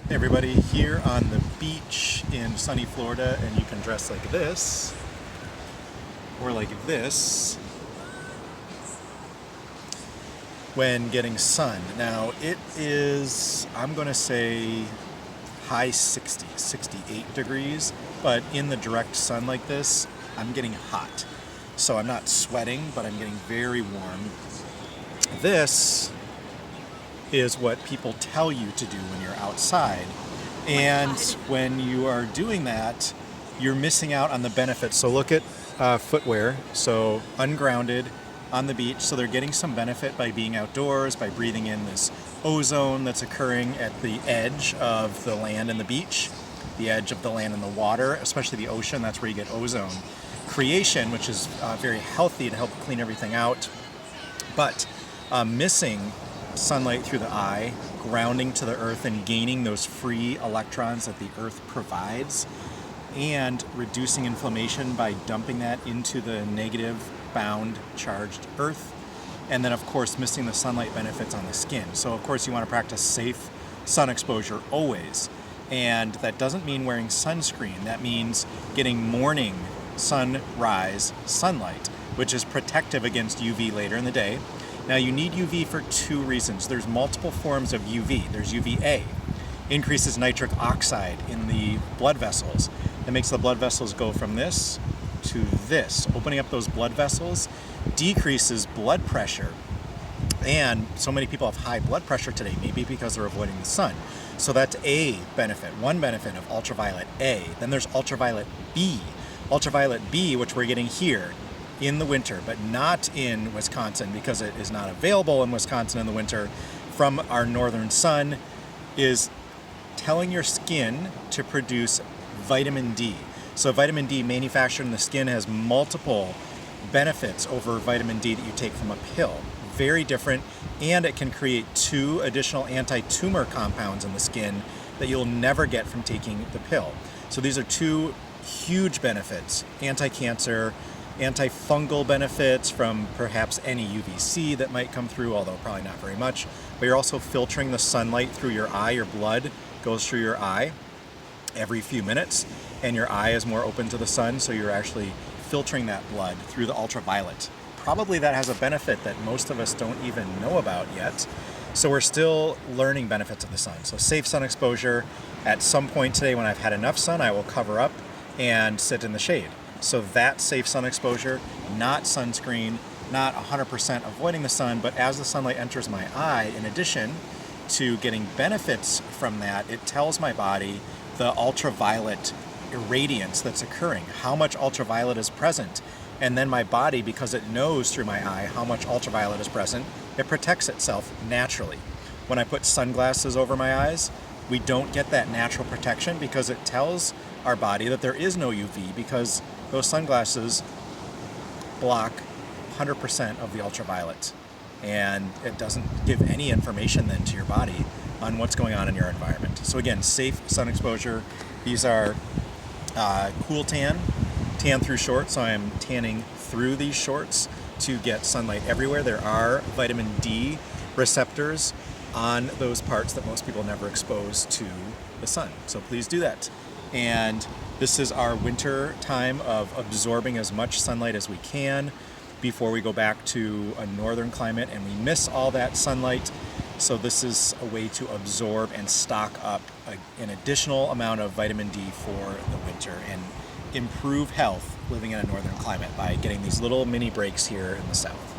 Hey everybody, here on the beach in sunny Florida, and you can dress like this or like this when getting sun. Now it is, I'm going to say high 60s, 68 degrees, but in the direct sun like this, I'm getting hot. So I'm not sweating, but I'm getting very warm. This is what people tell you to do when you're outside. And when you are doing that, you're missing out on the benefits. So look at footwear, so ungrounded on the beach. So they're getting some benefit by being outdoors, by breathing in this ozone that's occurring at the edge of the land and the beach, the edge of the land and the water, especially the ocean. That's where you get ozone creation, which is very healthy to help clean everything out. But missing sunlight through the eye, grounding to the earth and gaining those free electrons that the earth provides, and reducing inflammation by dumping that into the negative bound charged earth. And then of course missing the sunlight benefits on the skin. So of course you want to practice safe sun exposure always. And that doesn't mean wearing sunscreen. That means getting morning sunrise sunlight, which is protective against UV later in the day. Now you need UV for two reasons. There's multiple forms of UV. There's UVA, increases nitric oxide in the blood vessels. That makes the blood vessels go from this to this. Opening up those blood vessels decreases blood pressure. And so many people have high blood pressure today, maybe because they're avoiding the sun. So that's a benefit, one benefit of ultraviolet A. Then there's ultraviolet B. Ultraviolet B, which we're getting here in the winter, but not in Wisconsin because it is not available in Wisconsin in the winter from our northern sun, is telling your skin to produce vitamin D. So vitamin D manufactured in the skin has multiple benefits over vitamin D that you take from a pill. Very different, and it can create 2 additional anti-tumor compounds in the skin that you'll never get from taking the pill. So these are 2 huge benefits: anti-cancer, antifungal benefits from perhaps any UVC that might come through, although probably not very much. But you're also filtering the sunlight through your eye. Your blood goes through your eye every few minutes, and your eye is more open to the sun, so you're actually filtering that blood through the ultraviolet. Probably that has a benefit that most of us don't even know about yet. So we're still learning benefits of the sun. So safe sun exposure. At some point today when I've had enough sun, I will cover up and sit in the shade. So that's safe sun exposure, not sunscreen, not 100% avoiding the sun, but as the sunlight enters my eye, in addition to getting benefits from that, it tells my body the ultraviolet irradiance that's occurring, how much ultraviolet is present. And then my body, because it knows through my eye how much ultraviolet is present, it protects itself naturally. When I put sunglasses over my eyes, we don't get that natural protection because it tells our body that there is no UV, because those sunglasses block 100% of the ultraviolet, and it doesn't give any information then to your body on what's going on in your environment. So again, safe sun exposure. These are cool tan through shorts, so I'm tanning through these shorts to get sunlight everywhere. There are vitamin D receptors on those parts that most people never expose to the sun, so please do that. And this is our winter time of absorbing as much sunlight as we can before we go back to a northern climate and we miss all that sunlight. So this is a way to absorb and stock up an additional amount of vitamin D for the winter and improve health living in a northern climate by getting these little mini breaks here in the south.